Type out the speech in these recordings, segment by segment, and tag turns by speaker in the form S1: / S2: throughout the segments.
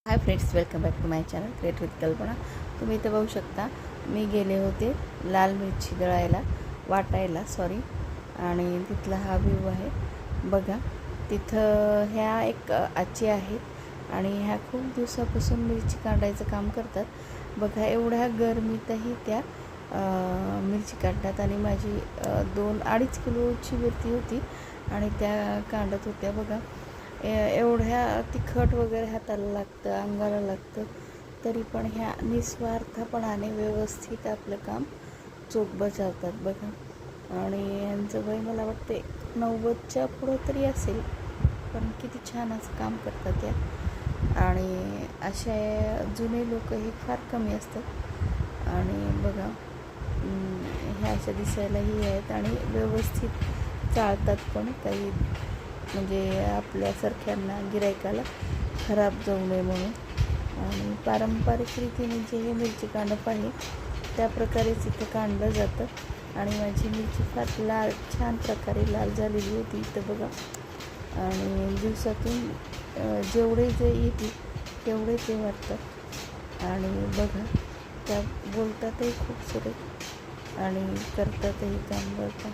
S1: High friends, welcome back to my channel create with Kalpana. तुम्ही इथं बघू शकता, मी गेले होते लाल मिरची वाटायला आणि तिथला हा व्ह्यू आहे बघा. तिथं ह्या एक आजी आहेत आणि ह्या खूप दिवसापासून मिरची काढायचं काम करतात बघा. एवढ्या गरमीतही त्या मिरची काढतात आणि माझी 2-2.5 किलोची मिरची होती आणि त्या काढत होत्या बघा. एवढ्या तिखट वगैरे हाताला लागतं, अंगाला लागतं, तरी पण ह्या निस्वार्थपणाने व्यवस्थित आपलं काम चोख बजावतात बघा. आणि यांचं वय मला वाटते 90च्या पुढं तरी असेल, पण किती छान असं काम करतात या. आणि अशा जुने लोक हे फार कमी असतात आणि बघा ह्या अशा दिसायलाही आहेत आणि व्यवस्थित चालतात पण. काही म्हणजे आपल्यासारख्यांना गिरायकाला खराब जाऊ नये म्हणून. आणि पारंपरिक रीतीने जे हे मिरची काढप आहे त्या प्रकारेच इथं काढलं जातं आणि माझी मिरची फार लाल, छान प्रकारे लाल झालेली होती इथं बघा. आणि दिवसातून जेवढे जे येतील तेवढे ते वाटतात आणि बघा त्या बोलतातही खूप सुरेख आणि करतातही काम करतात.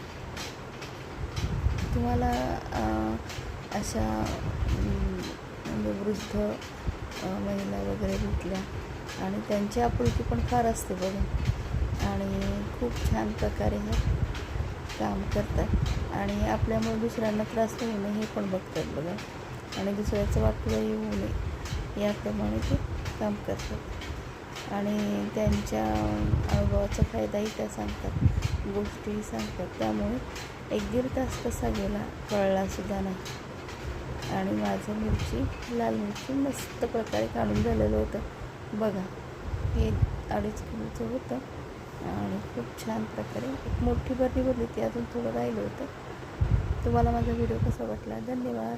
S1: तुम्हाला अशा म्हणजे वृद्ध महिला वगैरे भेटल्या आणि त्यांची आपुलकी पण फार असते बघा. आणि खूप छान प्रकारे हे काम करतात आणि आपल्यामुळे दुसऱ्यांना त्रास होऊ नये हे पण बघतात बघा. आणि दुसऱ्याचं वाटोळंही होऊ नये याप्रमाणे ते काम करतात आणि त्यांच्या अनुभवाचा फायदाही त्या सांगतात, गोष्टीही सांगतात. त्यामुळे 1-1.5 तास कसा गेला कळलासुद्धा नाही. आणि माझं लाल मिरची मस्त प्रकारे काढून झालेलं होतं बघा. हे 2.5 किलोचं होतं आणि खूप छान प्रकारे एक मोठी बरणी भरली, ती अजून थोडं राहिलं होतं. तुम्हाला माझा व्हिडिओ कसा वाटला? धन्यवाद.